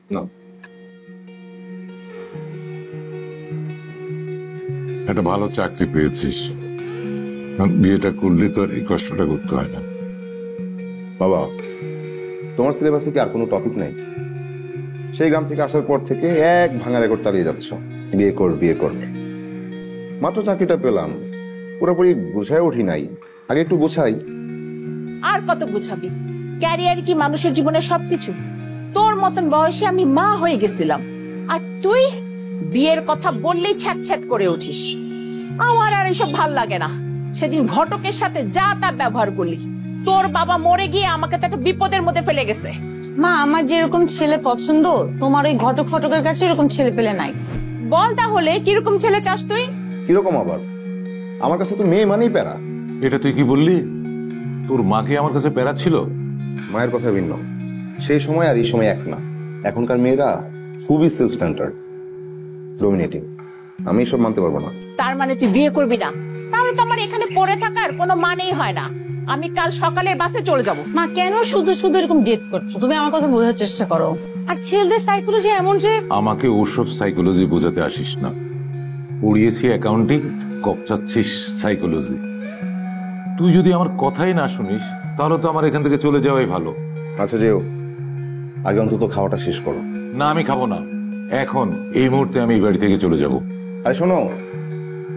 না, একটা ভালো চাকরি পেয়েছিস, বিয়েটা করলে তো আর এই কষ্টটা করতে হয় না। বাবা তোমার সিলেবাসে কি আর কোনো টপিক নেই? সেই গ্রাম থেকে আসার পর থেকে এক ভাঙা রেকর্ড চালিয়ে যাচ্ছ, বিয়ে কর বিয়ে কর। মাত্র চাকরিটা পেলাম, পুরোপুরি গুছায় উঠি নাই, আগে একটু গুছাই। আর কত গুছাবি? ক্যারিয়ার কি মানুষের জীবনের সবকিছু? তোর মতন বয়সে আমি মা হয়ে গেছিলাম, আর তুই বিয়ের কথা বললেই ছ্যাঁত ছ্যাঁত করে উঠিস। আমার আর এসব ভাল লাগে না। সেদিন ঘটকের সাথে যা তা ব্যবহার করলি, তোর বাবা মরে গিয়ে আমাকে তো একটা বিপদের মধ্যে ফেলে গেছে। মা, আমার যেরকম ছেলে পছন্দ, তোমার ওই ঘটক ফটকের কাছে এরকম ছেলে পেলে নাই। বল তাহলে কিরকম ছেলে চাস তুই? কিরকম আবার? আমার কাছে তো মেয়ে মানেই প্যারা। এটা তুই কি বললি? তোর মাকে আমার কাছে প্যারা ছিল? মায়ের কথা ভিন্ন, সেই সময় আর এই সময় এক না। এখনকার মেয়েরা খুবই সেলফ সেন্টার্ড, ডমিনেটিং। আমি এসব মানতে পারবো না। তার মানে তুই বিয়ে করবি না? তাহলে তো আমার এখানে পড়ে থাকার কোনো মানেই হয় না। আমি কাল সকালের বাসে চলে যাব। মা, কেন শুধু শুধু এরকম জেদ করছো? তুমি আমার কথা বোঝার চেষ্টা করো। আর ছেলেদের সাইকোলজি এমন যে, আমাকে ওসব সাইকোলজি বোঝাতে আসিস না। পড়িয়েছি অ্যাকাউন্টিং, কপচাচ্ছিস সাইকোলজি। তুই যদি আমার কথাই না শুনিস তাহলে তো আমার এখান থেকে চলে যাওয়াই ভালো। আচ্ছা যেও, আগে অন্তত খাওয়াটা শেষ করো। না, আমি খাবো না এখন, এই মুহূর্তে আমি এই বাড়ি থেকে চলে যাব। আরে শোনো,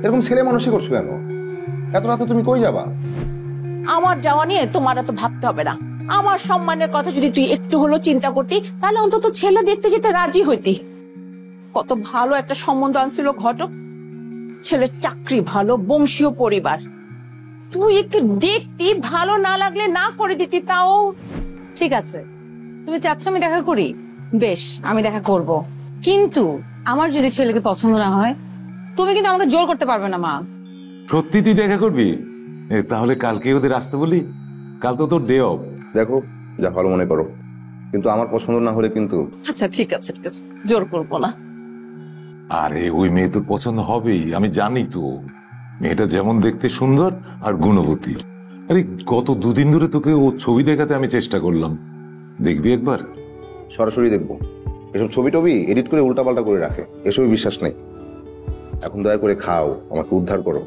এরকম ছেলে মানুষই করছো কেন? এত রাতে তুমি কই যাবা? আমার যাওয়া নিয়ে তোমার এত ভাবতে হবে না। আমার সম্মানের কথা যদি তুই একটু হলো চিন্তা করতি, তাহলে অন্তত ছেলে দেখতে যেতে রাজি হইতি। কত ভালো একটা সম্বন্ধ আনছিল ঘটক, ছেলের চাকরি ভালো, বংশীয় পরিবার। তুই একটু দেখতি, ভালো না লাগলে না করে দিতি। তাও ঠিক আছে, তুমি চাচ্ছ আমি দেখা করি, বেশ আমি দেখা করব। কিন্তু আমার যদি ছেলেকে পছন্দ না হয়, তুমি কিন্তু আমাকে জোর করতে পারবে না মা। সত্যি তুই দেখা করবি? তাহলে কালকে ওদের আসতে বলি, কাল তো তোর ডে অফ। দেখো, যা ভালো মনে করো, কিন্তু আমার পছন্দ না হলে কিন্তু। আচ্ছা ঠিক আছে, ঠিক আছে, জোর করবো না। আরে ওই মেয়ে তোর পছন্দ হবেই, আমি জানি তো। মেয়েটা যেমন দেখতে সুন্দর আর গুণবতী। আরে গত দুদিন ধরে তোকে ও ছবি দেখাতে আমি চেষ্টা করলাম, দেখবি একবার? সরাসরি দেখবো? এসব ছবি টবি এডিট করে উল্টাপাল্টা করে রাখে, এসবই বিশ্বাস নেই। এখন দয়া করে খাও, আমাকে উদ্ধার করো।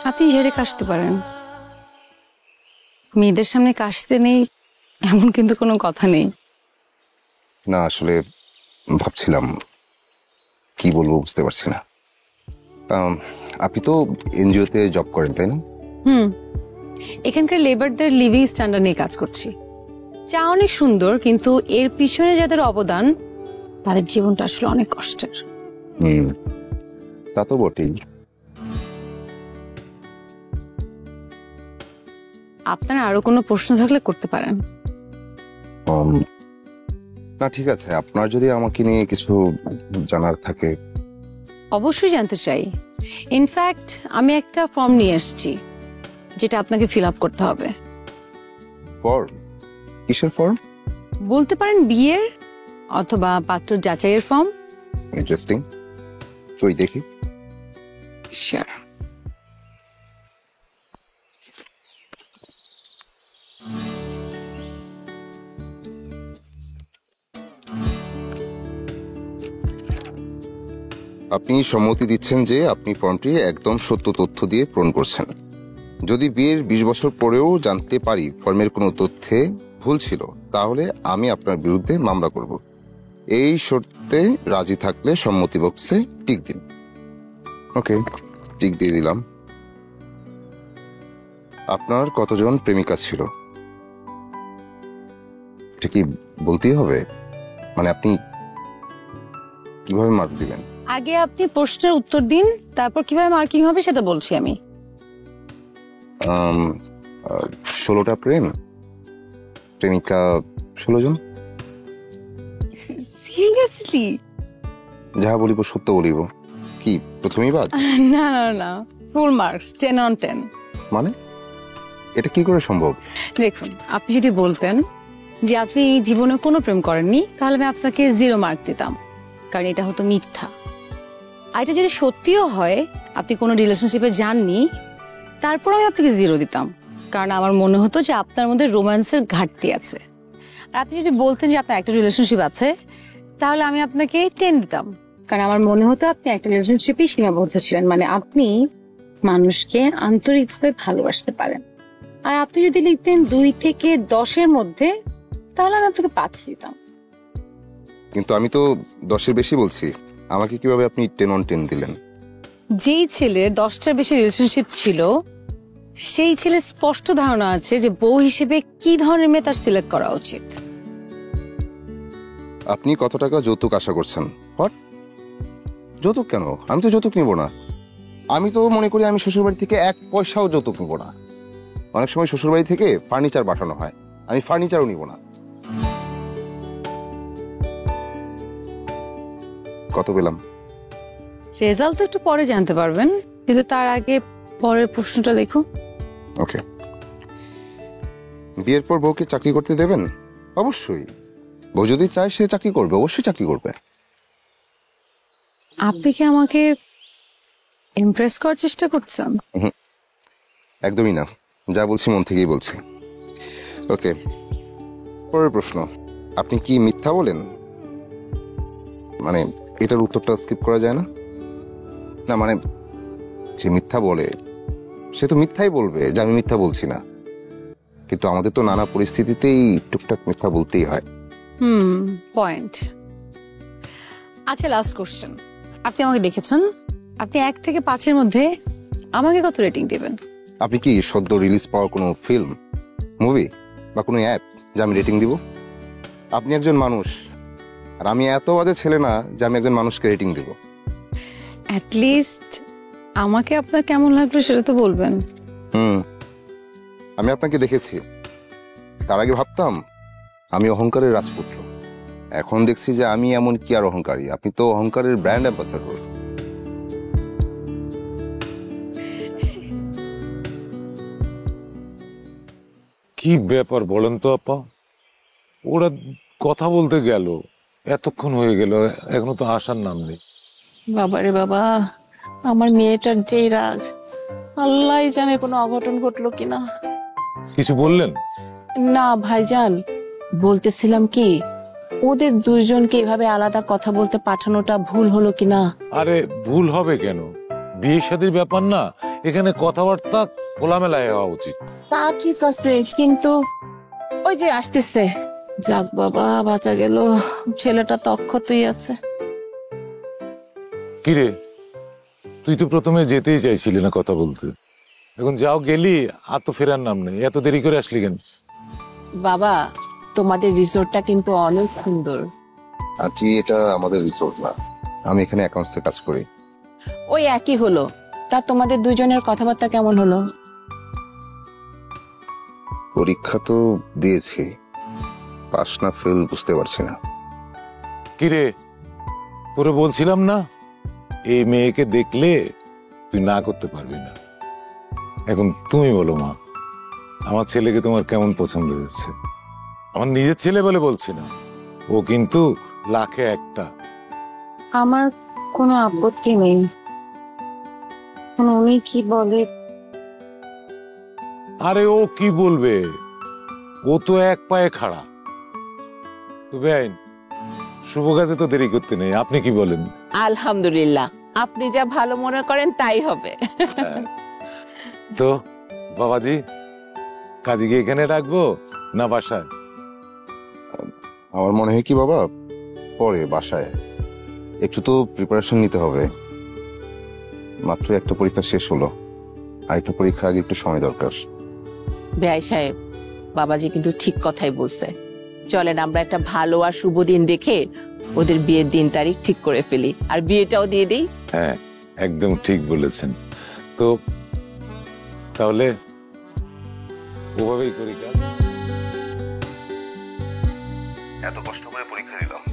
আপনি ঝেড়ে কাশতে পারেন, মেয়েদের সামনে কাশতে নেই এমন কিন্তু কোনো কথা নেই। না আসলে ভাবছিলাম কি বলবো, বুঝতে পারছি না। আপনি তো এনজিওতে জব করেন তাই না? এখানকার লেবারদের লিভিং স্ট্যান্ডার্ড নিয়ে কাজ করছি। চা অনেক সুন্দর, কিন্তু এর পিছনে যাদের অবদান, তাদের জীবনটা আসলে অনেক কষ্টের। তা তো বটেই। আপনার আরো কোনো প্রশ্ন থাকলে করতে পারেন। না ঠিক আছে, আপনার যদি আমাকে নিয়ে কিছু জানার থাকে। অবশ্যই জানতে চাই। ইনফ্যাক্ট আমি একটা ফর্ম নিয়ে এসেছি, যেটা আপনাকে ফিল আপ করতে হবে। ফর্ম? কিসের ফর্ম? বলতে পারেন বিয়ের অথবা পাত্র যাচাইয়ের ফর্ম। ইন্টারেস্টিং, ওই দেখি। শিওর। আপনি সম্মতি দিচ্ছেন যে আপনি ফর্মটি একদম সত্য তথ্য দিয়ে পূরণ করছেন। যদি বিয়ের 20 বছর পরেও জানতে পারি ফর্মের কোনো তথ্যে ভুল ছিল, তাহলে আমি আপনার বিরুদ্ধে মামলা করব। এই শর্তে রাজি থাকলে সম্মতি বক্সে টিক দিন। ওকে, টিক দিয়ে দিলাম। আপনার কতজন প্রেমিকা ছিল এটা কি বলতেই হবে? মানে আপনি কিভাবে মার্ক দিবেন? আগে আপনি প্রশ্নের উত্তর দিন, তারপর কিভাবে মার্কিং হবে সেটা বলছি আমি। 16টা প্রেম, প্রেমিকা 16 জন। সিরিয়াসলি? যাহা বলিব সত্য বলিব। কি প্রথমেই বাদ? না না না, ফুল মার্কস, 10 on 10। মানে এটা কি করে সম্ভব? দেখুন, আপনি যদি বলতেন যে আপনি জীবনে কোনো প্রেম করেননি, তাহলে আমি আপনাকে 0 মার্ক দিতাম, কারণ এটা হতো মিথ্যা। আর এটা যদি সত্যিও হয় আপনি কোনো রিলেশনশিপে যাননি, তারপর আমি আপনাকে 0 দিতাম, কারণ আমার মনে হতো যে আপনার মধ্যে রোম্যান্সের ঘাটতি আছে। আর আপনি যদি বলতেন যে আপনার একটা রিলেশনশিপ আছে, তাহলে আমি আপনাকে 10 দিতাম, কারণ আমার মনে হতো আপনি একটা রিলেশনশিপে সীমাবদ্ধ ছিলেন, মানে আপনি মানুষকে আন্তরিকভাবে ভালোবাসতে পারেন। আর আপনি যদি লিখতেন 2 থেকে 10-এর মধ্যে, তাহলে আমি আপনাকে 5 দিতাম। কিন্তু আমি তো 10-এর বেশি বলছি, আমাকে কিভাবে আপনি 10/10 দিলেন? যেই ছেলের 10টার বেশি রিলেশনশিপ ছিল, সেই ছেলের স্পষ্ট ধারণা আছে যে বউ হিসেবে কি ধরনের মেয়ে তার সিলেক্ট করা উচিত। আপনি কত টাকা যৌতুক আশা করছেন? হোয়াট? যৌতুক কেন? আমি তো যৌতুক নিব না। আমি তো মনে করি আমি শ্বশুরবাড়ি থেকে 1 পয়সাও যৌতুক নিব না। অনেক সময় শ্বশুরবাড়ি থেকে ফার্নিচার পাঠানো হয়, আমি ফার্নিচারও নিব না। কত পেলাম? রেজাল্ট তো একটু পরে জানতে পারবেন, কিন্তু তার আগে পরের প্রশ্নটা দেখো। ওকে, বিয়ের পর বউকে চাকরি করতে দেবেন? অবশ্যই। বউ যদি চায় সে চাকরি করবে, অবশ্যই চাকরি করবে। আপনি কি আমাকে ইমপ্রেস করার চেষ্টা করছেন? একদমই না, যা বলছি মন থেকেই বলছি। ওকে, পরের প্রশ্ন, আপনি কি মিথ্যা বলেন? মানে এটার উত্তরটা স্কিপ করা যায় না? না মানে যে মিথ্যা বলে সে তো মিথ্যাই বলবে যে আমি মিথ্যা বলছি না, কিন্তু আমাদের তো নানা পরিস্থিতিতেই টুকটাক মিথ্যা বলতেই হয়। পয়েন্ট। আচ্ছা, লাস্ট কোশ্চেন, আপনি আমাকে দেখেছেন, আপনি 1 থেকে 5-এর মধ্যে আমাকে কত রেটিং দেবেন? আপনি কি সদ্য রিলিজ পাওয়া কোনো ফিল্ম, মুভি বা কোনো অ্যাপ যে আমি রেটিং দিব? আপনি একজন মানুষ, আর আমি এত বাজে ছেলে না যে আমি একজন মানুষকে রেটিং দিব। অ্যাটলিস্ট আমাকে আপনার কেমন লাগলো সেটা তো বলবেন। আমি আপনাকে দেখেছি, তার আগে ভাবতাম আমি অহংকারের রাজপুত্র, এখন দেখছি যে আমি এমন কি আর অহংকারী, আপনি তো অহংকারের ব্র্যান্ড অ্যাম্বাসাডর। কি ব্যাপার বলেন তো আপা? ওরা কথা বলতে গেল, এতক্ষণ হয়ে গেল, এখনো তো আসার নাম নেই। বাবারে বাবা, আমার মেয়েটার যেই রাগ, আল্লাহ জানে কোনো অঘটন ঘটলো কিনা। কিছু বললেন? না ভাইজান, বলতেছিলাম কি, ওদের দুইজনকে এভাবে আলাদা কথা বলতে পাঠানোটা ভুল হলো কিনা। আরে ভুল হবে কেন? বিয়ে শাদীর ব্যাপার না, এখানে কথাবার্তা খোলামেলায় হওয়া উচিত। তা ঠিক আছে, কিন্তু ওই যে আসতেছে, যাক বাবা বাঁচা গেল, ছেলেটা তো অক্ষতই আছে। কিরে, তুই তো প্রথমে যেতেই চাইছিলি না কথা বলতে, এখন যাও গেলি আর তো ফেরার নাম নেই, এত দেরি করে আসলি কেন? বাবা, তোমাদের রিসোর্টটা কিন্তু অনেক সুন্দর। আজকে এটা আমাদের রিসোর্ট না, আমি এখানে অ্যাকাউন্টসে কাজ করি। ওই একই হলো। তা তোমাদের দুজনের কথাবার্তা কেমন হলো? পরীক্ষা তো দিয়েছি, পাস না ফেল বুঝতে পারছি না। কিরে, তোরে বলছিলাম না এই মেয়েকে দেখলে তুই না করতে পারবি না। এখন তুমি বলো মা, আমার ছেলেকে তোমার কেমন পছন্দ হয়েছে? আমার নিজের ছেলে বলে বলছি না, ও কিন্তু লাখে একটা। আমার কোনো আপত্তি নেই, উনি কি বলে। আরে ও কি বলবে, ও তো 1 পায়ে খাড়া। তো বেআইন, শুভ কাজে তো দেরি করতে নেই, আপনি কি বলেন? আলহামদুলিল্লাহ, আপনি যা ভালো মনে করেন তাই হবে। তো বাবাজি, কাজীকে এখানে রাখবো না বাসায়? আমার মনে হয় কি বাবা, পরে বাসায় একটু তো প্রিপারেশন নিতে হবে। মাত্র একটা পরীক্ষা শেষ হলো, আর একটা পরীক্ষা আগে একটু সময় দরকার। বেআই সাহেব, বাবাজি কিন্তু ঠিক কথাই বলছে। চলেন আমরা একটা ভালো আর শুভ দিন দেখে ওদের বিয়ের দিন তারিখ ঠিক করে ফেলি, আর বিয়েটাও দিয়ে দিই। হ্যাঁ, একদম ঠিক বলেছেন। তো তাহলে ওভাবেই করি কাজ। এত কষ্ট করে পরীক্ষা দিলাম,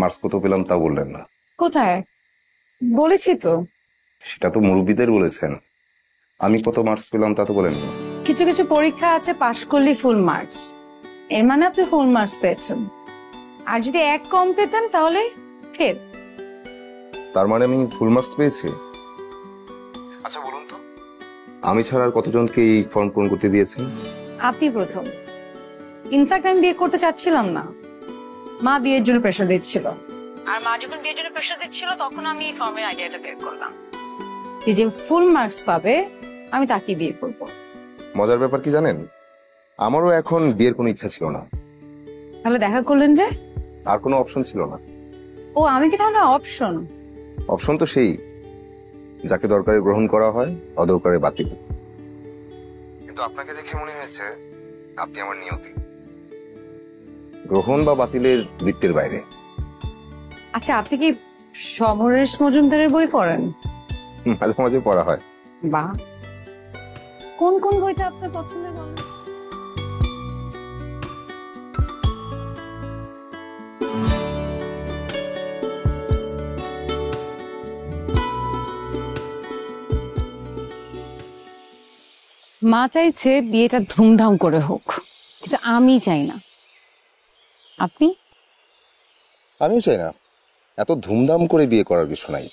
মার্কস কত পেলাম তা বললেন না। কোথায় বলেছি তো? সেটা তো মুরব্বীদের বলেছেন, আমি কত মার্কস পেলাম তা তো বলেন না। কিছু কিছু পরীক্ষা আছে পাশ করলে ফুল মার্কস, এর মানে আপনি ফুল মার্কস পেয়েছেন, আর যদি 1 কম পেতেন তাহলে ফেল। তার মানে আমি ফুল মার্কস পেয়েছি? আচ্ছা বলুন তো, আমি ছাড়া আর কতজনকে এই ফর্ম পূরণ করতে দিয়েছেন? আপনি প্রথম। ইনফ্যাক্ট আমি বিয়ে করতে চাচ্ছিলাম না, মা বিয়ের জন্য প্রেশার দিচ্ছিল, আর মা যখন বিয়ের জন্য প্রেশার দিচ্ছিল তখন আমি এই ফর্মের আইডিয়াটা বের করলাম যে ফুল মার্কস পাবে আমি তাকে বিয়ে করব। মজার ব্যাপার কি জানেন, আমারও এখন বিয়ের কোনো ইচ্ছা ছিল না, তাহলে দেখা করলেন যে? আর কোনো অপশন ছিল না। ও আমি কি তাহলে অপশন? অপশন তো সেই, যাকে দরকারে গ্রহণ করা হয়, অদরকারে বাতিল। কিন্তু আপনাকে দেখে মনে হয়েছে আপনি আমার নিয়তি, গ্রহণ বা বাতিলের বৃত্তের বাইরে। আচ্ছা, আপনি কি সমরেশ মজুমদারের বই পড়েন? মাঝে মাঝে পড়া হয়। বাহ, কোন কোন বইটা আপনার পছন্দের বলেন? মা চাইছে বিয়েটা ধুমধাম করে হোক, কিন্তু আমি চাই না। আপনি? আমিও চাই না এত ধুমধাম করে বিয়ে করার কিছু নাই,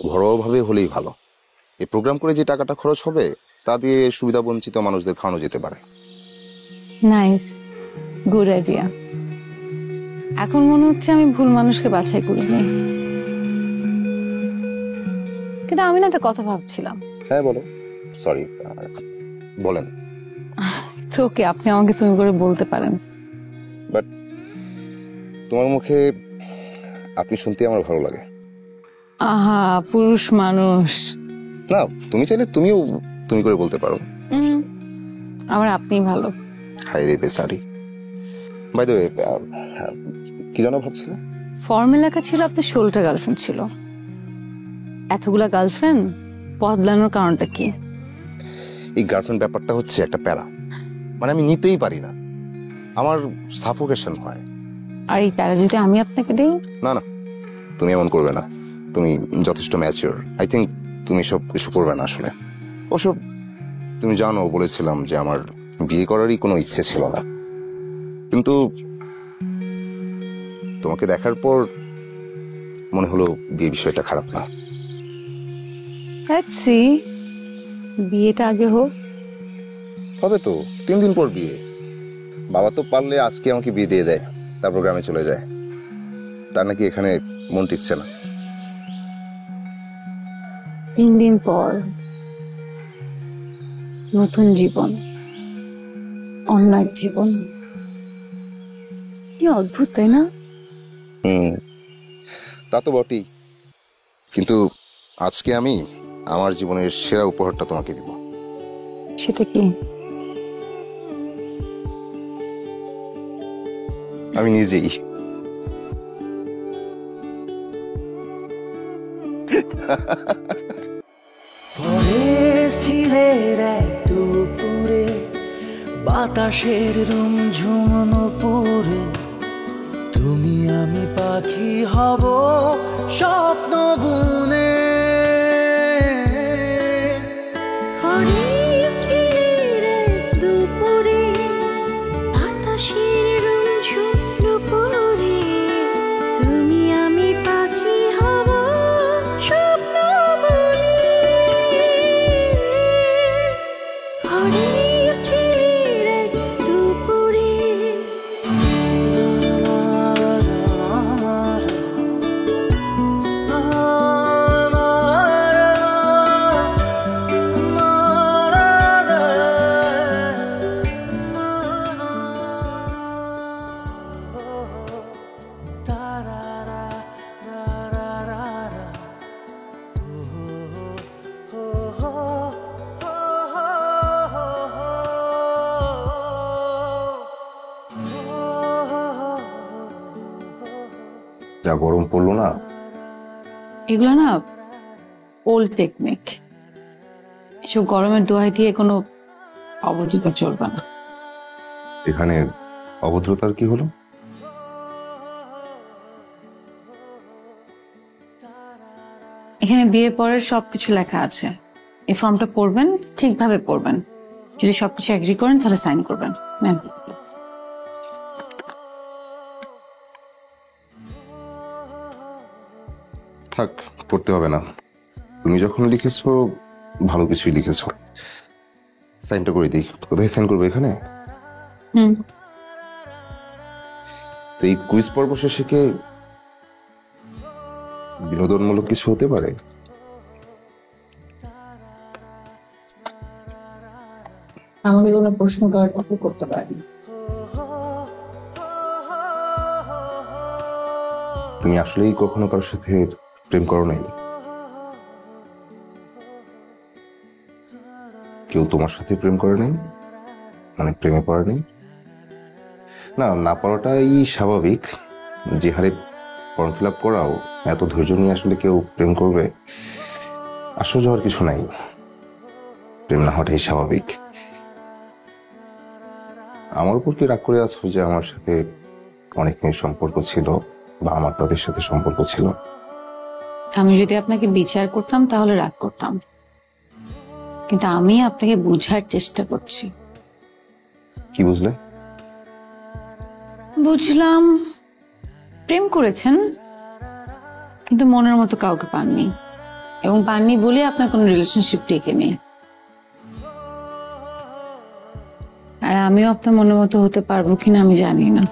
ঘরোয়াভাবে হলেই ভালো। এই প্রোগ্রাম করে যে টাকাটা খরচ হবে তা দিয়ে সুবিধা বঞ্চিত মানুষদের খাওয়ানো যেতে পারে। Nice, good idea. এখন মনে হচ্ছে আমি ভুল মানুষকে বাছাই করিনি। কিন্তু আমি না একটা কথা ভাবছিলাম। হ্যাঁ বলো। সরি, বলেন। ওকে, আপনি আমাকে তুমি করে বলতে পারেন। বাট তোমার মুখে আপনি শুনতে আমার ভালো লাগে। আহা, পুরুষ মানুষ। না, তুমি চাইলে তুমিও তুমি করে বলতে পারো। আমার আপনিই ভালো। হাই রে বেচারি। বাই দ্য ওয়ে, কি যেন ভাবছিলে? ফর্মে লেখা ছিল আপনার 16টা গার্লফ্রেন্ড ছিল। এতগুলা গার্লফ্রেন্ড বদলানোর কারণটা কি? এই গার্লফ্রেন্ড ব্যাপারটা হচ্ছে একটা প্যারা, মানে আমি নিতেই পারি না, আমার সাফোকেশন হয়। আর এই প্যারা যদি আমি আপনাকে দিই? না না, তুমি এমন করবে না, তুমি যথেষ্ট ম্যাচিওর। আই থিঙ্ক তুমি সব কিছু করবে না আসলে। ওসব তুমি জানো, বলেছিলাম যে আমার বিয়ে করারই কোনো ইচ্ছে ছিল না, কিন্তু তোমাকে দেখার পর মনে হলো বিয়ে বিষয়টা খারাপ না। Let's see, বিয়েটা আগে হোক। হবে তো, 3 দিন পর বিয়ে। বাবা তো পারলে আজকে আমাকে বিয়ে দিয়ে দেয়, তারপর গ্রামে চলে যায়। তার নাকি এখানে মন টিকছে না। 3 দিন পর নতুন জীবন, অন্য এক জীবন। কি অদ্ভুত, তাই না? তা তো বটেই, কিন্তু আজকে আমি আমার জীবনের সেরা উপহারটা তোমাকে দিব। সেটা কি? আমি নিজেই। দুপুরে বাতাসের রুমঝুম পরে তুমি আমি পাখি হব স্বপ্ন বুনে। দুপুরে বাতাসের রুমঝুম পরে তুমি আমি পাখি হব স্বপ্ন বুনে। দুপুরে যা গরম পড়লো না। এগুলো না ওল্ড টেকনিক, এসব গরমের দোহাই দিয়ে কোনো অবস্থা চলবে না। এখানে অভদ্রতার কি হলো? এখানে বিয়ে পরের সবকিছু লেখা আছে। এই ফর্মটা পড়বেন, ঠিকভাবে পড়বেন। যদি সবকিছু এগ্রি করেন তাহলে সাইন করবেন। নেন। থাক, করতে হবে না। তুমি যখন লিখেছো ভালো কিছুই লিখেছো। সাইনটা করে দিই। কোথায় সাইন করবো? এখানে? হুম। তো এই কুইজ পর্ব শেষে কি বিনোদনমূলক কিছু হতে পারে? আমাকে কোনো প্রশ্ন করার করতে পারি। তুমি আসলেই কখনো কারোর সাথে প্রেম করো নাই? কেউ তোমার সাথে প্রেম করে নাই? মানে প্রেমে পড়ে নাই? না, না পড়াটাই স্বাভাবিক। যে হারে ফর্ম ফিল আপ করাও, এত ধৈর্য নিয়ে আসলে কেউ প্রেম করবে? আশ্চর্য হওয়ার কিছু নাই, প্রেম না হওয়াটাই স্বাভাবিক। আমার উপর কি রাগ করে আছো যে আমার সাথে অনেক মেয়ের সম্পর্ক ছিল বা আমার তাদের সাথে সম্পর্ক ছিল? আমি যদি আপনাকে বিচার করতাম তাহলে রাগ করতাম, কিন্তু আমি আপনাকে বোঝার চেষ্টা করছি। কি বুঝলে? বুঝলাম প্রেম করেছেন কিন্তু মনের মতো কাউকে পাননি, এবং পাননি বলে আপনার কোনো রিলেশনশিপ টিকে নেই। আর আমিও আপনার মনের মতো হতে পারবো কিনা আমি জানি না।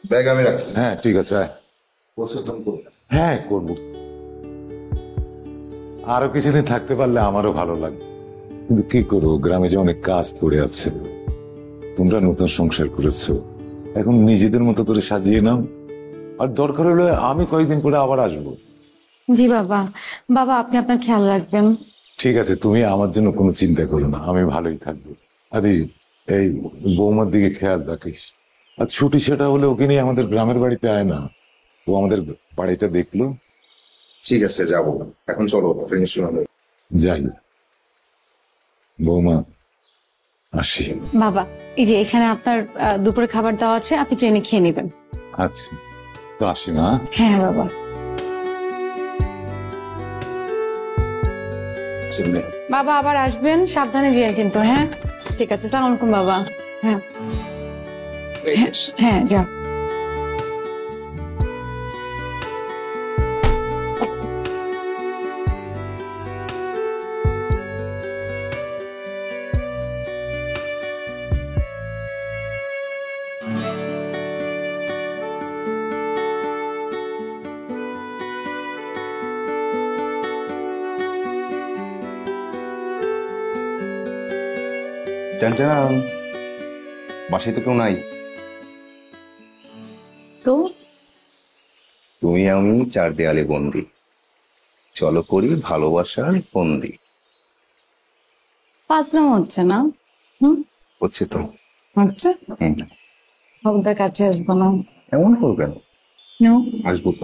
ব্যাগ আমি রাখছি। হ্যাঁ ঠিক আছে, আয়। হ্যাঁ করব। আরো কিছুদিন থাকতে পারলে আমারও ভালো লাগবে, কিন্তু কি করবো, গ্রামে যে অনেক কাজ পড়ে আছে। তোমরা নতুন সংসার করেছো, এখন নিজেদের মতো করে সাজিয়ে নাও, আর দরকার হলে আমি কয়েকদিন করে আবার আসবো। জি বাবা, বাবা আপনি আপনার খেয়াল রাখবেন। ঠিক আছে, তুমি আমার জন্য কোনো চিন্তা করো না, আমি ভালোই থাকবো। আদি এই বৌমার দিকে খেয়াল রাখিস। আর ছুটি সেটা হলে ওকে নিয়ে আমাদের গ্রামের বাড়িতে আয় না, ও আমাদের বাড়িটা দেখলো। ঠিক আছে, যাবো। এখন চলো ফ্রেন্ডস রুমে যাই। বৌমা আসি। বাবা এই যে এখানে আপনার দুপুরে খাবার দেওয়া আছে, আপনি ট্রেনে খেয়ে নেবেন। আচ্ছা, তো আসি না। হ্যাঁ বাবা। বাবা আবার আসবেন, সাবধানে যেন কিন্তু। হ্যাঁ ঠিক আছে, আসসালামু আলাইকুম বাবা। হ্যাঁ হ্যাঁ যাও। টানটান, বাসায় তো কেউ নাই। তো তুমি আমি চার দেয়ালে বন্দি। চলো করি ভালোবাসার ফন্দি। পাঁচলাম হচ্ছে না? হুম হচ্ছে তো। হচ্ছে। হুম। খবরদার কাছে আসবো না। এমন করবেন? No? আসবো তো।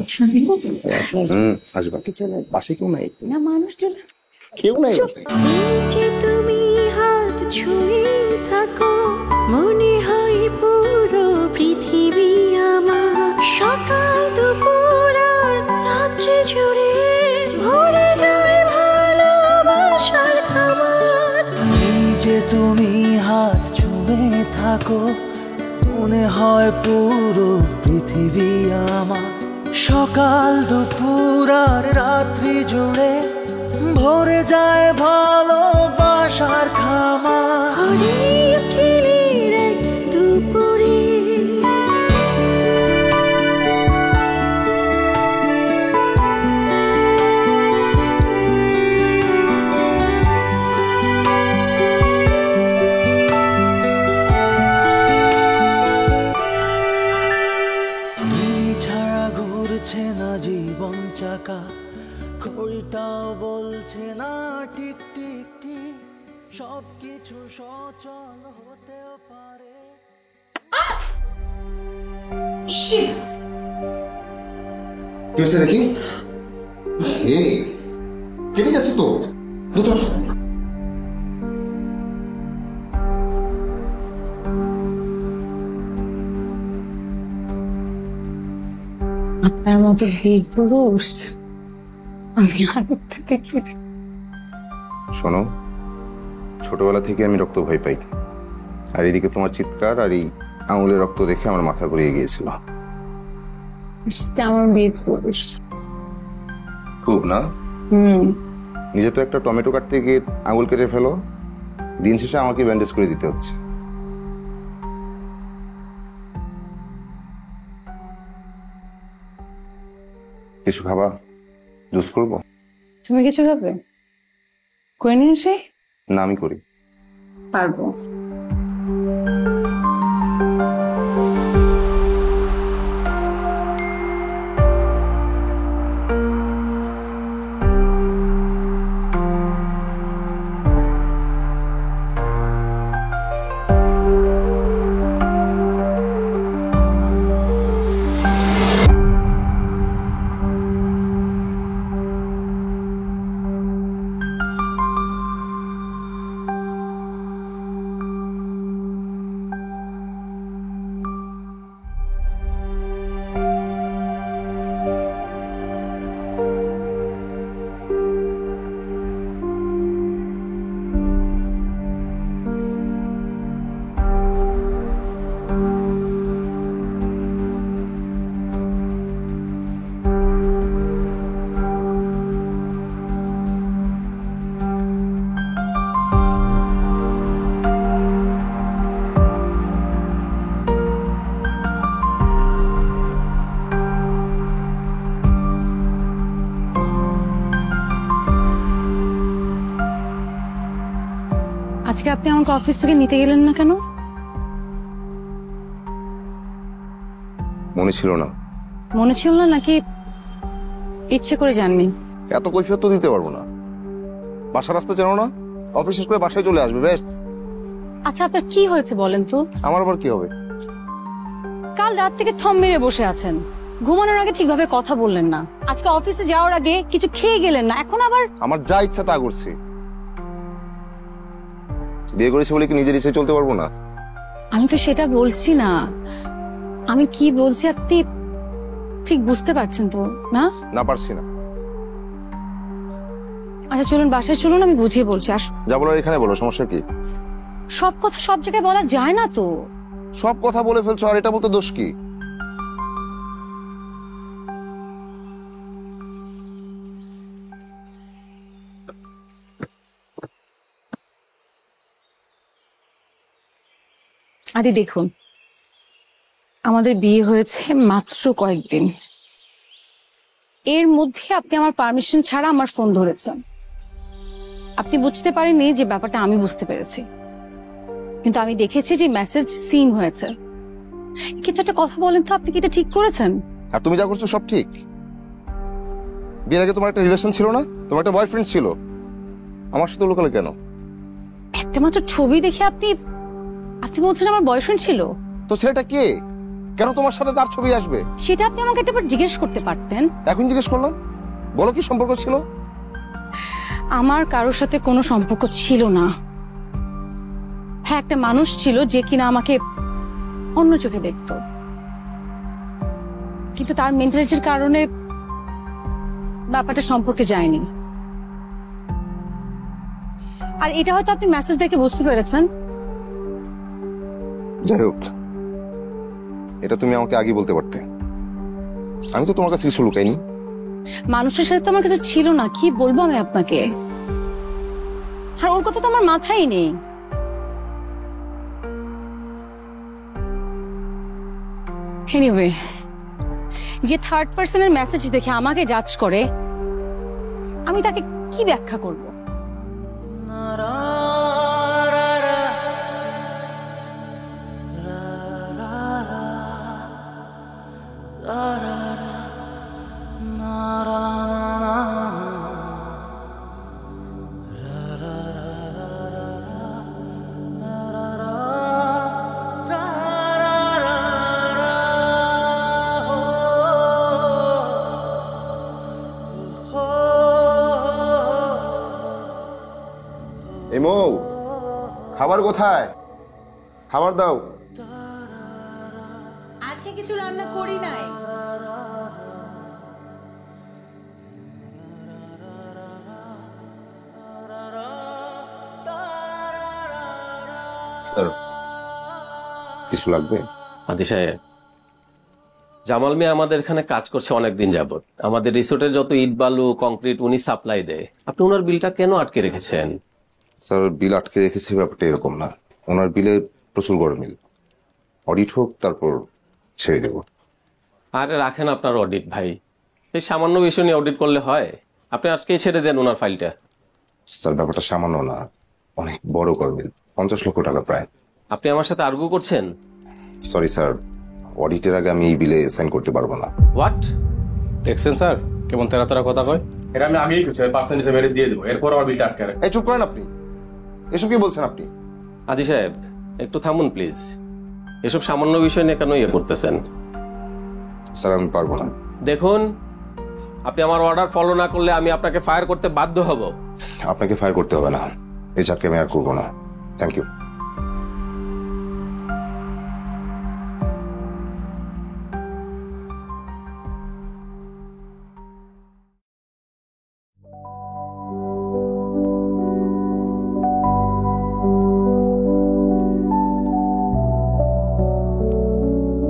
আসবো। চলে আসবো। বাসায় কেউ নাই? না মানুষ চলে কেউ নাই। এই যে তুমি হাত ছুঁয়ে থাকো, মনে হয় পুরো পৃথিবী আমার। সকাল দুপুর আর রাত্রি জুড়ে ভরে যায় ভালোবাসার খাবার। এই যে তুমি হাত ছুঁয়ে থাকো, মনে হয় পুরো পৃথিবী আমার। সকাল দুপুর আর রাত্রি জুড়ে ভরে যায় ভালোবাসার খামার। হরিণ স্টিলের এক দুপুরে তুমি ছাড়া ঘুরছে না জীবন চাকা, ঘড়িটাও বলছে না টিক টিক টিক। সবকিছু সচল হতেও পারে। কি হয়েছে দেখি? কেটে গেছে তো দুটো। আপনার মতো বীর পুরুষ আমি আর থেকে কি শোনো, ছোটবেলা থেকে আমি রক্ত ভয় পাই, আর এদিকে তোমার চিৎকার আর এই আঙুলের রক্ত দেখে আমার মাথা ঘুরিয়ে গিয়েছিল। সেটা আমার বিয়ে করিস। খুব না? নিজে তো একটা টমেটো কাটতে গিয়ে আঙুল কেটে ফেলো, দিন শেষে আমাকে ব্যান্ডেজ করে দিতে হচ্ছে। কিছু খাবা? জুস করবো? তুমি কিছু খাবে? করে নিয়ে এসে? না, আমি করি। পারবো। আজকে আপনি আমাকে অফিস থেকে নিতে গেলেন না কেন? মনে ছিল না। মনে ছিল না নাকি ইচ্ছে করে যাননি? এত কৈফিয়ত তো দিতে পারবো না। বাসার রাস্তা জানো না? অফিস শেষ করে বাসায় চলে আসবে ব্যাস। আচ্ছা আপনার কি হয়েছে বলেন তো? আমার আবার কি হবে? কাল রাত থেকে থম মেরে বসে আছেন, ঘুমানোর আগে ঠিকভাবে কথা বললেন না, আজকে অফিসে যাওয়ার আগে কিছু খেয়ে গেলেন না, এখন আবার আমার যা ইচ্ছা তা করছি। বিয়ে করেছি বলে কি নিজের ইচ্ছে চলতে পারবো না? আমি তো সেটা বলছি না, আমি কি বলছি আপনি ঠিক বুঝতে পারছেন তো না? না, পারছি না। আচ্ছা চলুন বাসায় চলুন, আমি বুঝিয়ে বলছি। আর যা বলার এখানে বলো, সমস্যা কি? সব কথা সব জায়গায় বলা যায় না তো। সব কথা বলে ফেলছো, আর এটা বলতে দোষ কি? আদি দেখুন, আমাদের বিয়ে হয়েছে মাত্র কয়েকদিন, এর মধ্যে আপনি আমার পারমিশন ছাড়া আমার ফোন ধরেছেন। আপনি বুঝতে পারেননি যে ব্যাপারটা আমি বুঝতে পেরেছি, কিন্তু আমি দেখেছি যে মেসেজ সিন হয়েছে। কিন্তু একটা কথা বলেন তো, আপনি কি এটা ঠিক করেছেন? আর তুমি যা করছো সব ঠিক? বিয়ের আগে তোমার একটা রিলেশন ছিল না? তোমার একটা বয়ফ্রেন্ড ছিল, আমার সাথে লোকালে কেন? একটা মাত্র ছবি দেখে আপনি আপনি বলছেন আমার বয়ফ্রেন্ড ছিল? তো ছেলেটা কে? কেন তোমার সাথে তার ছবি আসবে? সেটা আপনি আমাকে একবার জিজ্ঞেস করতে পারতেন। এখন জিজ্ঞেস করলাম, বলো কি সম্পর্ক ছিল? আমার কারোর সাথে কোনো সম্পর্ক ছিল না। হ্যাঁ, একটা মানুষ ছিল যে কিনা আমাকে অন্য চোখে দেখতো, কিন্তু তার মেন্টালিটির কারণে ব্যাপারটা সম্পর্কে যায়নি। আর এটা হয়তো আপনি মেসেজ দেখে বুঝতে পেরেছেন। যাই হোক, এটা তুমি আমাকে আগে বলতে পারতে। আমি তো তোমার কাছে কিছু লুকাইনি। মানুষের সাথে তো আমার কাছে ছিল না, কি বলবো আমি আপনাকে। আর ওর কথা তো আমার মাথায় নেই। এনিওয়ে, যে থার্ড পার্সনের মেসেজ দেখে আমাকে জাজ করে, আমি তাকে কি ব্যাখ্যা করব? এমো, খাবার কোথায়? খাবার দাও। আজকে কিছু রান্না করি নাই। স্যার। কিছু লাগবে? আদি সাহেব, জামাল মিয়া আমাদের এখানে কাজ করছে অনেকদিন যাবত। আমাদের রিসোর্টের যত ইট বালু কংক্রিট উনি সাপ্লাই দেয়। আপনি ওনার বিলটা কেন আটকে রেখেছেন? স্যার, বিল আটকে রেখেছে ব্যাপারটা এরকম না। ওনার বিলে প্রচুর গরমিল, অডিট হোক তারপর ছেড়ে দেব। আরে রাখেন আপনার অডিট ভাই, এই সামান্য বিষয় নিয়ে অডিট করলে হয়? আপনি আজকেই ছেড়ে দেন ওনার ফাইলটা। স্যার, ব্যাপারটা সামান্য না, অনেক বড় গরমিল, 50 লক্ষ টাকা প্রায়। আপনি আমার সাথে আর্গু করছেন? সরি স্যার, অডিটের আগে আমি এই বিলে সাইন করতে পারবো না। হোয়াট? দেখছেন স্যার কেমন তেরা তেরা কথা কয়। এটা আমি আগেই কিছু পার্সেন্ট হিসেবে দিয়ে দেবো, এরপর আমার বিলটা আটকে রাখেন। এই চুপ করেন আপনি, এসব কি বলছেন আপনি? আদি সাহেব একটু থামুন প্লিজ। এসব সামান্য বিষয় নিয়ে কেন ইয়ে করতেছেন? স্যার, আমি পারবো না। দেখুন, আপনি আমার অর্ডার ফলো না করলে আমি আপনাকে ফায়ার করতে বাধ্য হব। আপনাকে ফায়ার করতে হবে না, এই চাকরি আমি আর করবো না। Thank you.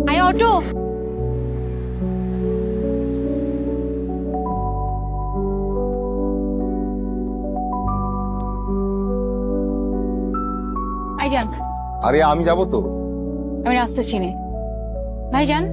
আয় অটো। ভাইজান, আরে আমি যাবো তো। আমি রাস্তা চিনি। ভাইজান,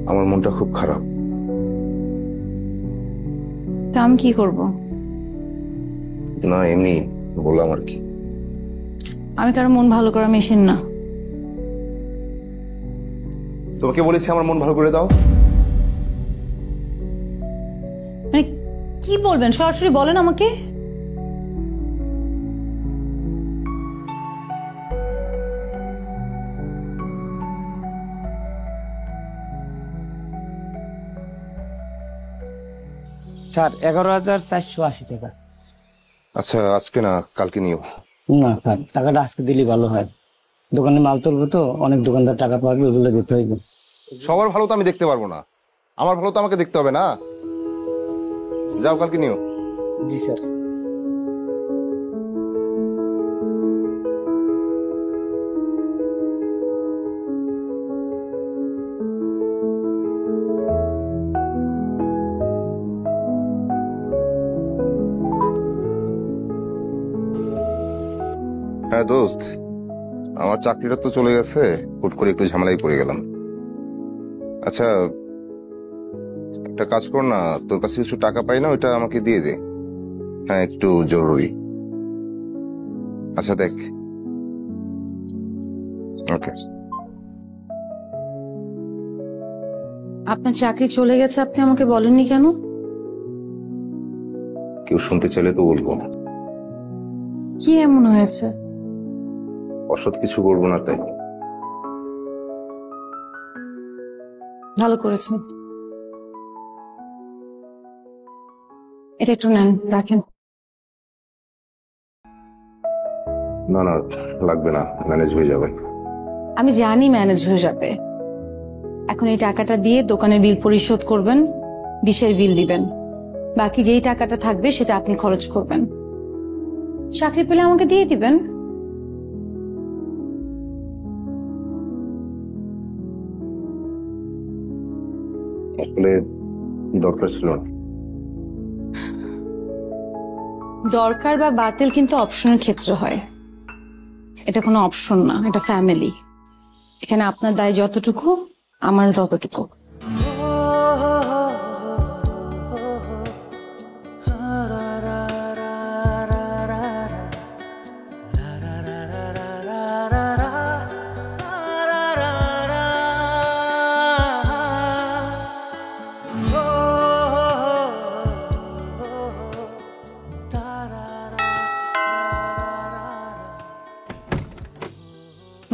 আমার মনটা খুব খারাপ। তো আমি কি করব? না, এমনি বললাম আর কি। আমি কারো মন ভালো করার মেশিন না। তোমাকে বলেছি আমার মন ভালো করে দাও। মানে কি বলবেন, সরাসরি বলেন আমাকে। স্যার 11,480 টাকা। আচ্ছা, আজকে না কালকে নিও। না স্যার, টাকাটা আজকে দিলেই ভালো হয়। দোকানে মাল তুলবো তো, অনেক দোকানদার টাকা পাবে, ওগুলো দিতে হইবে। সবার ভালো তো আমি দেখতে পারবো না, আমার ভালো তো আমাকে দেখতে হবে না। যাও, কালকে নিও। জি স্যার। হ্যাঁ দোস্ত, আমার চাকরিটা তো চলে গেছে, হুট করে একটু ঝামেলায় পড়ে গেলাম। আচ্ছা, একটা কাজ কর না, তোর কাছে কিছু টাকা পাই না, ওইটা আমাকে দিয়ে দে। হ্যাঁ, একটু জরুরি। আচ্ছা দেখ। ওকে। আপনার চাকরি চলে গেছে, আপনি আমাকে বলেননি কেন? কেউ শুনতে চাইলে তো বলবো। কি এমন হয়েছে? অসৎ কিছু করবো না তাই। ভালো করেছেন। এটা একটু নেন, রাখেন। না না, লাগবে না, ম্যানেজ হয়ে যাবে। আমি জানি ম্যানেজ হয়ে যাবে। এখন এই টাকাটা দিয়ে দোকানের বিল পরিশোধ করবেন, ডিশের বিল দিবেন, বাকি যেই টাকাটা থাকবে সেটা আপনি খরচ করবেন। চাকরি পেলে আমাকে দিয়ে দিবেন। আসলে দরকার ছিল না। দরকার বা বাতিল কিন্তু অপশনের ক্ষেত্রে হয়, এটা কোনো অপশন না, এটা ফ্যামিলি। এখানে আপনার দায় যতটুকু, আমার ততটুকু।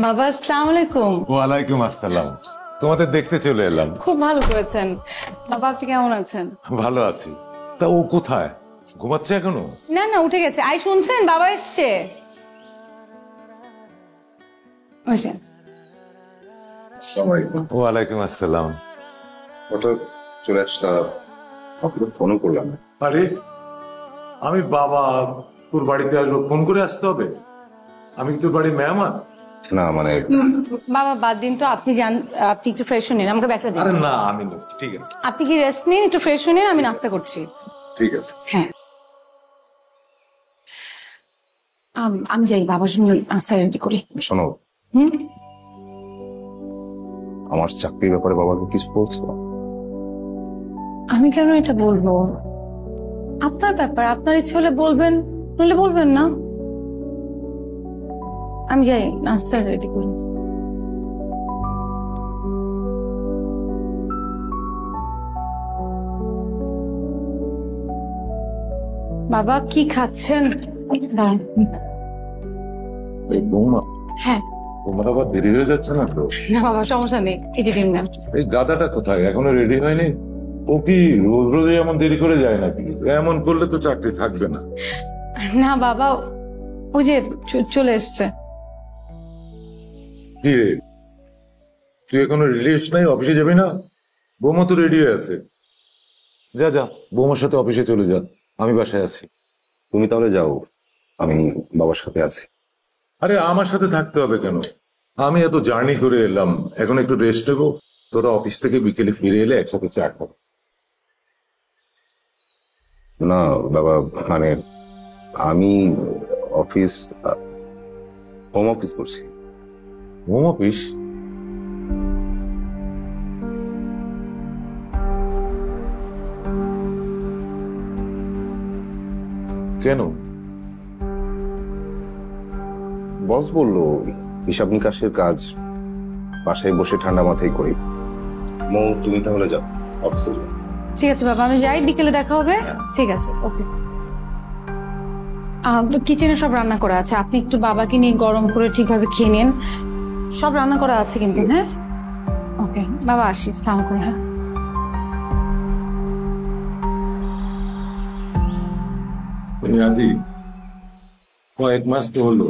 বাবা আসসালামু আলাইকুম। ওয়ালাইকুম আসসালাম। তোমাদের দেখতে চলে এলাম। খুব ভালো করেছেন। বাবা আপনি কেমন আছেন? ভালো আছি। তা ও কোথায়? ঘুমাচ্ছে এখনো? না না উঠে গেছে। আই শুনছেন বাবা এসছে। বুঝছেন? ওয়ালাইকুম আসসালাম। হঠাৎ চলে আসটা, আপনাকে ফোনও করলাম না। আরে আমি বাবা, তোর বাড়িতে আসবো, ফোন করে আসতে হবে? আমি কি তোর বাড়ির মেহমান? না মানে বাবা বাদ দিন তো, আপনি যান, আপনি একটু ফ্রেশ হয়ে নিন, আমাকে ব্যাগটা দিন। আরে না আমি নই, ঠিক আছে। আপনি কি রেস্ট নিন, একটু ফ্রেশ হয়ে নিন, আমি নাস্তা করছি। ঠিক আছে। হ্যাঁ আমি যাই, বাবার জন্য নাস্তা রেডি করি। শোনো, হুম, আমার চাকরির ব্যাপারে বাবাকে কিছু বলছো? আমি কেন এটা বলবো? আপনার ব্যাপার, আপনার ইচ্ছে হলে বলবেন, বললে বলবেন না। আমি যাই, নাস্তা রেডি করি। বাবা কি খাচ্ছেন? দাঁড়ান। এই বৌমা, হ্যাঁ তোমার আবার দেরি হয়ে যাচ্ছে না তো? না বাবা সমস্যা নেই, এই যে ডিম নেন। এই গাদাটা কোথায়? এখনো রেডি হয়নি? ও কি রোজ রোজ এমন দেরি করে যায় নাকি? এমন করলে তো চাকরি থাকবে না। না বাবা, ওই যে চলে এসছে। কি রে, তুই এখনো রেডি হস নাই? অফিসে যাবি না? বৌমা তো রেডি হয়ে আছে। যা যা, বৌমার সাথে অফিসে চলে যা, আমি বাসায় আছি। তুমি তাহলে যাও, আমি বাবার সাথে আছি। আরে আমার সাথে থাকতে হবে কেন? আমি এত জার্নি করে এলাম, এখন একটু রেস্ট নেবো। তোরা অফিস থেকে বিকেলে ফিরে এলে একসাথে চা খাবো। না বাবা, মানে আমি অফিস, হোম অফিস করছি। Home office? কেন? বস বললো হিসাব নিকাশের কাজ বাসায় বসে ঠান্ডা মাথায় করি। মৌ, তুমি তাহলে যাও অফিসে যাও। ঠিক আছে বাবা, আমি যাই, বিকেলে দেখা হবে। ঠিক আছে, ওকে। কিচেনে সব রান্না করা আছে, আপনি একটু বাবাকে নিয়ে গরম করে ঠিকভাবে খেয়ে নিন। সব রান্না করা আছে কিন্তু। হ্যাঁ ওকে বাবা, আসি, সালাম করে। হ্যাঁ আদি, কয়েক মাস তো হলো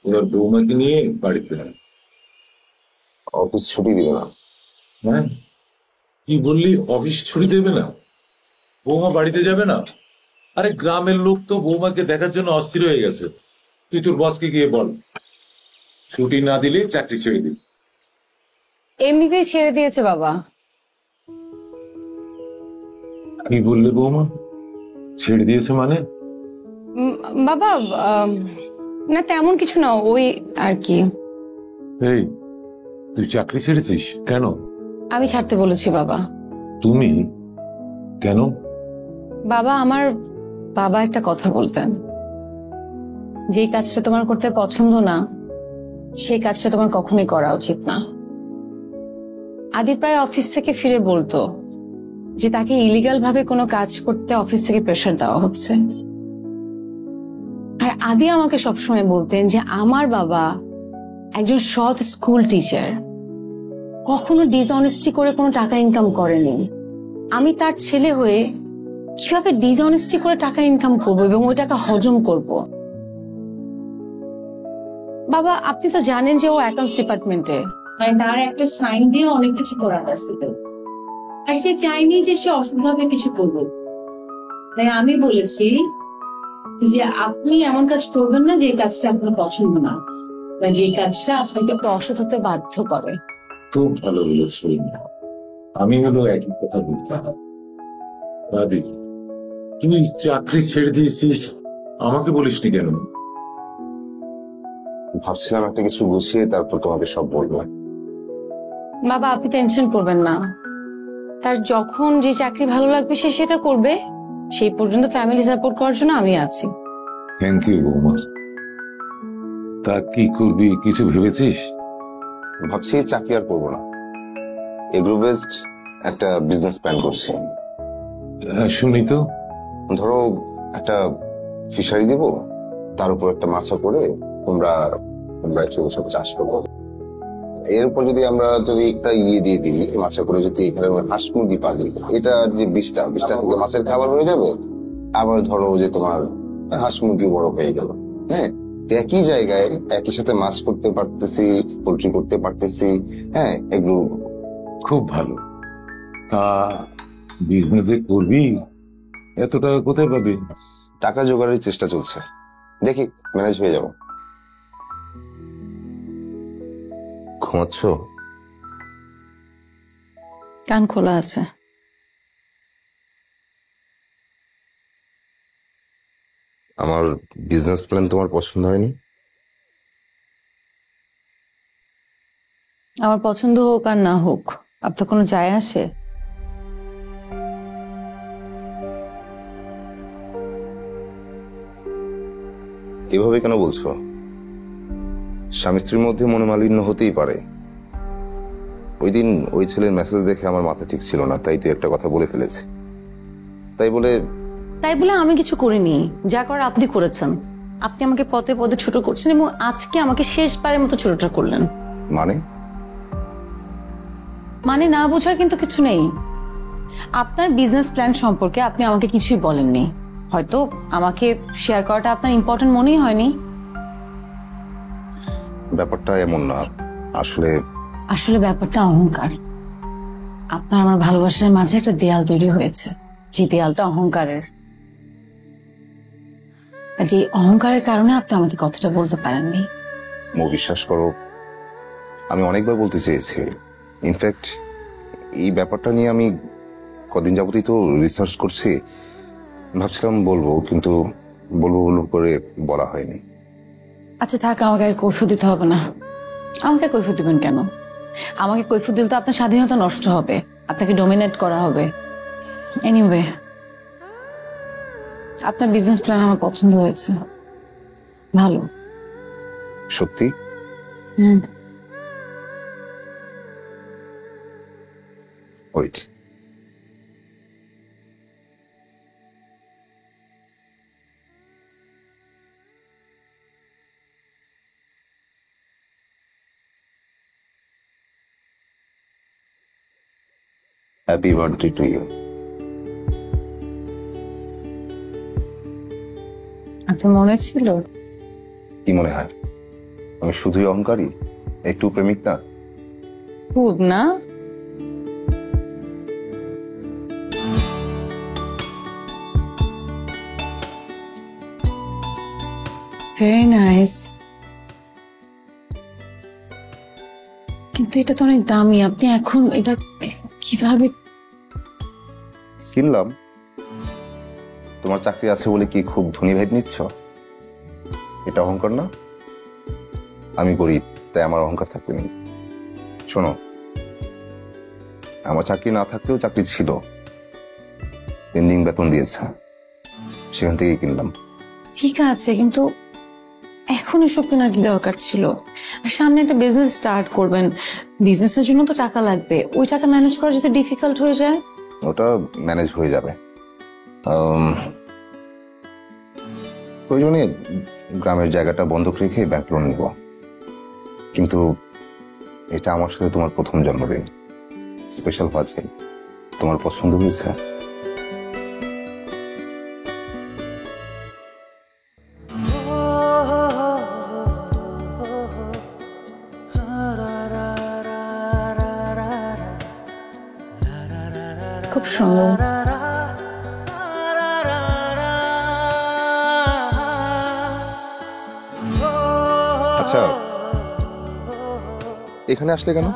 এবার বৌমাকে নিয়ে বাড়িতে আয়। অফিস ছুটি দিবে না? হ্যাঁ কি বললি? অফিস ছুটি দেবে না? বৌমা বাড়িতে যাবে না? আরে গ্রামের লোক তো বৌমাকে দেখার জন্য অস্থির হয়ে গেছে। তুই তোর বসকে গিয়ে বল ছুটি না দিলে চাকরি ছেড়ে দিবি। এমনিতেই ছেড়ে দিয়েছে বাবা। কি বললে বৌমা? ছেড়ে দিয়েছে মানে? বাবা না তেমন কিছু না, ওই আর কি। এই তুই চাকরি ছেড়েছিস কেন? আমি ছাড়তে বলেছি বাবা। তুমি কেন? বাবা আমার বাবা একটা কথা বলতেন, যে কাজটা তোমার করতে পছন্দ না সেই কাজটা তোমার কখনোই করা উচিত না। আদি প্রায় অফিস থেকে ফিরে বলতো যে তাকে ইলিগাল ভাবে কোনো কাজ করতে অফিস থেকে প্রেশার দেওয়া হচ্ছে। আর আদি আমাকে সবসময় বলতেন যে আমার বাবা একজন সৎ স্কুল টিচার, কখনো ডিসঅনেস্টি করে কোনো টাকা ইনকাম করেনি। আমি তার ছেলে হয়ে কিভাবে ডিসঅনেস্টি করে টাকা ইনকাম করব এবং ওই টাকা হজম করব? বাবা আপনি তো জানেন যে ও অ্যাকাউন্টস ডিপার্টমেন্টে, মানে তার একটা সাইন দিয়ে অনেক কিছু করা হয়েছিল, আর সে চাইনি যে সে অসুবিধাভাবে কিছু করবে। তাই আমি বলেছি যে আপনি এমন কাজ করবেন না যে কাজটা আপনার পছন্দ না, বা যে কাজটা আপনাকে অসৎ হতে বাধ্য করে। খুব ভালো বলেছ। আমি হলো একই কথা বলতাম। রাধি, তুই চাকরি ছেড়ে দিয়েছিস, আমাকে বলিসনি কেন? ভাবছিলাম একটা কিছু গুছিয়ে তারপর তোমাকে সব বলবো। বাবা আপনি টেনশন করবেন না, তার যখন যে চাকরি ভালো লাগবে সে সেটা করবে। সেই পর্যন্ত ফ্যামিলি সাপোর্ট করার জন্য আমি আছি। থ্যাংক ইউ বৌমা। তা কি করবি কিছু ভেবেছিস? ভাবছি চাকরি আর করবো না, এগ্রো বেসড একটা বিজনেস প্ল্যান করছি। শুনি তো। ধরো একটা ফিশারি দিব, তার উপর একটা মাছা করে তোমরা আমরা একশো বছর চাষ করবো। এরপর যদি আমরা একটা দিয়ে দিই মাছে করে, যদি এখানে হাঁস মুরগি পালি, এটা যে বিষটা থেকে মাছের খাবার হয়ে যাবে। আবার ধরো যে তোমার হাঁস মুরগি বড় হয়ে গেল, হ্যাঁ, একই জায়গায় একই সাথে মাছ করতে পারতেছি, পোল্ট্রি করতে পারতেছি, হ্যাঁ, এগুলো খুব ভালো। তা বিজনেস যে করবি, এত টাকা কোথায় পাবি? টাকা জোগাড়ের চেষ্টা চলছে, দেখি ম্যানেজ হয়ে যাব। ঘুমাচ্ছ? কান খোলা আছে। আমার বিজনেস প্ল্যান তোমার পছন্দ হয়নি? আমার পছন্দ হোক আর না হোক আপনার কোনো যায় আসে? এভাবে কেন বলছো? স্বামী স্ত্রীর মধ্যে মনোমালিন্য হতেই পারে। ওই দিন ওই ছেলের মেসেজ দেখে আমার মাথা ঠিক ছিল না, তাই তুই একটা কথা বলে ফেলেছি। তাই বলে আমি কিছু করিনি, যা করার আপনি করেছেন। আপনি আমাকে পদে পদে ছোট করছেন এবং আজকে আমাকে শেষবারের মতো ছোটটা করলেন। মানে না বোঝার কিন্তু কিছু নেই। আপনার বিজনেস প্ল্যান সম্পর্কে আপনি আমাকে কিছুই বলেননি, হয়তো আমাকে শেয়ার করাটা আপনার ইম্পর্টেন্ট মনেই হয়নি। ব্যাপারটা এমন না, আসলে ব্যাপারটা অহংকার। আপনার আমার ভালোবাসার মাঝে একটা দেয়াল তৈরি হয়েছে, যে দেয়ালটা অহংকারের। আর যে অহংকারের কারণে আপনি আমাকে কথাটা বলতে পারেননি। বিশ্বাস করো, আমি অনেকবার বলতে চেয়েছি। ইনফ্যাক্ট এই ব্যাপারটা নিয়ে আমি কদিন যাবতই তো রিসার্চ করছি, ভাবছিলাম বলবো, কিন্তু বলবো করে বলা হয়নি। আচ্ছা থাক, আমাকে আর কৈফিয়ত দিতে হবে না। আমাকে কৈফিয়ত দিবেন কেন? আমাকে কৈফিয়ত দিলে তো আপনার স্বাধীনতা নষ্ট হবে, আপনাকে ডমিনেট করা হবে। এনিওয়ে, আপনার বিজনেস প্ল্যান আমার পছন্দ হয়েছে, ভালো। সত্যি? Wait, happy birthday to you. আপনার মনে ছিল? কি মনে হয় আমি শুধুই অহংকারী, একটু প্রেমিক না? খুব না। ভেরি নাইস, কিন্তু এটা তো অনেক দামি। আপনি এখন এটা কিভাবে কিনলাম? তোমার চাকরি আছে বলে কি খুব ধনী ভাইব নিচ্ছ? এটা অহংকার না? আমি গরিব, তাই আমার অহংকার থাকতে নেই। শোনো, আমার চাকরি না থাকতেও চাকরি ছিল, পেন্ডিং বেতন দিয়েছে, সেখান থেকেই কিনলাম। ঠিক আছে, কিন্তু এখন এসব কেনার কি দরকার ছিল? আর সামনে একটা বিজনেস স্টার্ট করবেন, বিজনেসের জন্য তো টাকা লাগবে। ওই টাকা ম্যানেজ করা যদি ডিফিকাল্ট হয়ে যায়? ওটা ম্যানেজ হয়ে যাবে। প্রয়োজনে গ্রামের জায়গাটা বন্ধক রেখে ব্যাংক লোন নিব, কিন্তু এটা আমার সাথে তোমার প্রথম জন্মদিন, স্পেশাল পাচ্ছে। তোমার পছন্দ হয়েছে? খুব সুন্দর। আচ্ছা, এখানে আসলে কেন?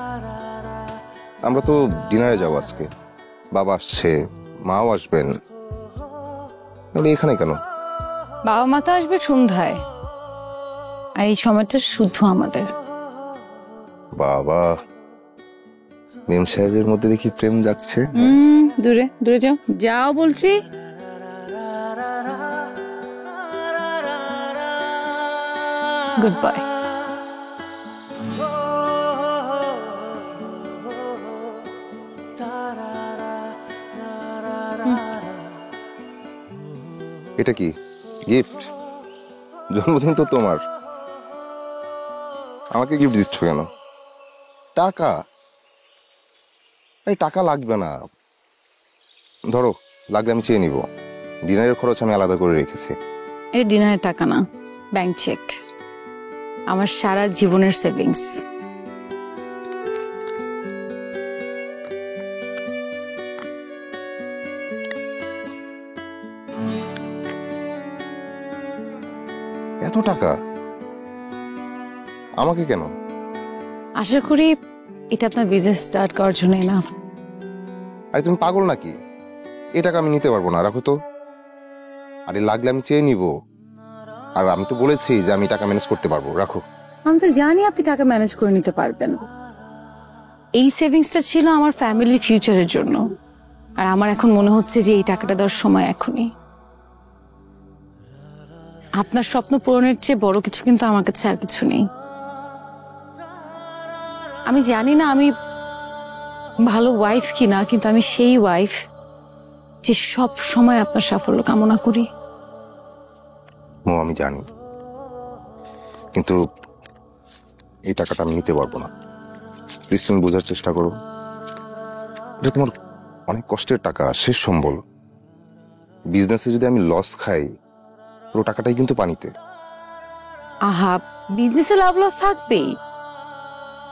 আমরা তো ডিনারে যাবো আজকে, বাবা আসছে, মাও আসবেন, তাহলে এখানে কেন? বাবা মা তো আসবে সন্ধ্যায়, আর এই সময়টা শুধু আমাদের। বাবা, মেম সাহেবের মধ্যে দেখি প্রেম জাগছে। দূরে দূরে যাও, যাও বলছি। Good bye. এটা কি গিফট? জন্মদিন তো তোমার। আমাকে গিফট দিচ্ছ কেন? টাকা? এই টাকা লাগবে না, ধরো লাগলে আমি চেয়ে নিব। ডিনারের খরচ আমি আলাদা করে রেখেছি। এটা ডিনারের টাকা না, ব্যাংক চেক, আমার সারা জীবনের সেভিংস। এত টাকা আমাকে কেন? আশা করি এটা আপনার বিজনেস স্টার্ট করার জন্য না। আরে তুমি পাগল নাকি? এই টাকা আমি নিতে পারবো না, রাখো তো। আরে লাগলে আমি চেয়ে নিব, আর আমি তো বলেছি যে আমি টাকা ম্যানেজ করতে পারবো, রাখো। আমি তো জানি আপনি টাকা ম্যানেজ করে নিতে পারবেন। এই সেভিংসটা ছিল আমার ফ্যামিলির ফিউচারের জন্য, আর আমার এখন মনে হচ্ছে যে এই টাকাটা দেওয়ার সময় এখনই। আপনার স্বপ্ন পূরণের চেয়ে বড় কিছু কিন্তু আমার কাছে আর কিছু নেই। আমি জানি না আমি ভালো ওয়াইফ কিনা, কিন্তু আমি সেই ওয়াইফ যে সব সময় আপনার সাফল্য কামনা করি। আমি জানি, কিন্তু এই টাকাটা আমি নিতে পারবো না। প্লিজ তুমি বোঝার চেষ্টা করো। এটা তোমার অনেক কষ্টের টাকা, শেষ সম্বল। বিজনেসে যদি আমি লস খাই, পুরো টাকাটাই কিন্তু পানিতে। আহা, বিজনেসে লাভ লস থাকবেই।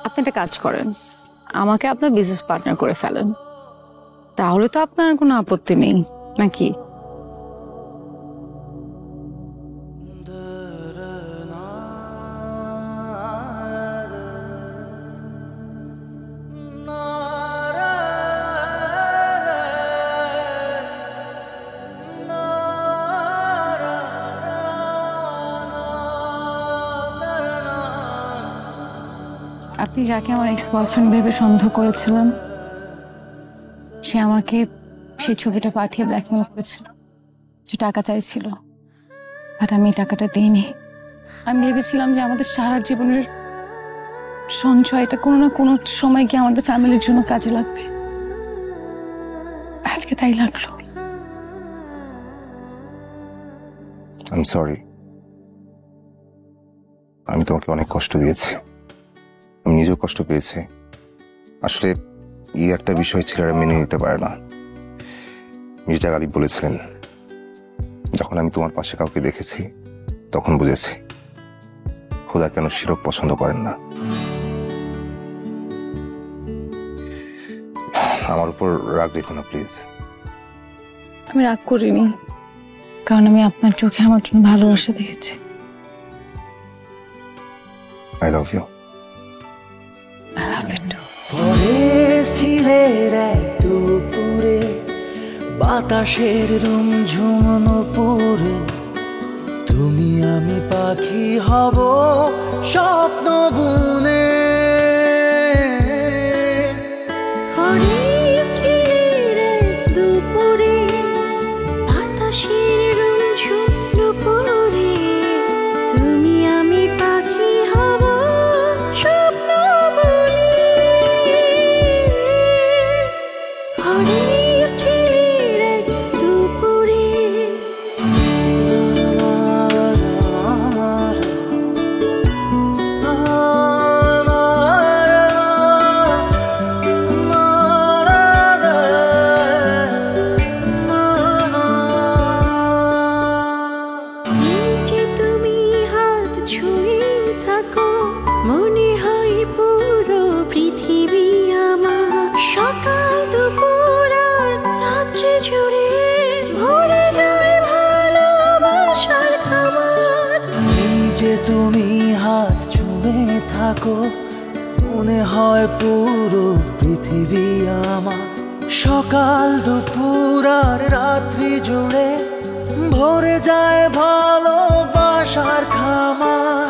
আপনি একটা কাজ করেন, আমাকে আপনার বিজনেস পার্টনার করে ফেলেন, তাহলে তো আপনার কোনো আপত্তি নেই নাকি? আপনি যাকে আমার এক্স বয়ফ্রেন্ড ভেবে সন্দেহ করেছিলেন, সে আমাকে সেই ছবিটা পাঠিয়ে ব্ল্যাকমেল করেছিল, যে টাকা চাইছিল, বাট আমি টাকাটা দিইনি। আমি ভেবেছিলাম যে আমাদের সারা জীবনের সঞ্চয় এটা কোনো না কোনো সময় গিয়ে আমাদের ফ্যামিলির জন্য কাজে লাগবে। আজকে তাই লাগলো। আই এম সরি, আমি তোমাকে অনেক কষ্ট দিয়েছি, আমি নিজেও কষ্ট পেয়েছি। আসলে এই একটা বিষয় ছেলেরা মেনে নিতে পারে না। মির্জা গালিব বলেছিলেন, যখন আমি তোমার পাশে কাউকে দেখেছি তখন বুঝেছি খোদা কেন শিরক পছন্দ করেন না। আমার উপর রাগ রেখো না প্লিজ। আমি রাগ করিনি, কারণ আমি আপনার চোখে আমার জন্য ভালোবাসা দেখেছি। I love you. ফরেস্ট হিলের এক দুপুরে বাতাসের রুমঝুম নুপুরে তুমি আমি পাখি হব স্বপ্ন বুনে। ফরেস্ট হিলের এক দুপুরে বাতাসের রুমঝুম নুপুরে তুমি আমি পাখি হব স্বপ্ন বুনে। ফরেস্ট হিলের এক দুপুরে নিচে তুমি হাত ছুঁয়ে থাকো, মনে হয় পুরো পৃথিবী আমার। সকাল দুপুর আর রাত্রি জুড়ে ভরে যায় ভালোবাসার খাবার। এই যে তুমি হাত ছুঁয়ে থাকো, মনে হয় পুরো পৃথিবী আমার। সকাল দুপুর আর রাত্রি জুড়ে ভরে যায় ভালোবাসার খামার।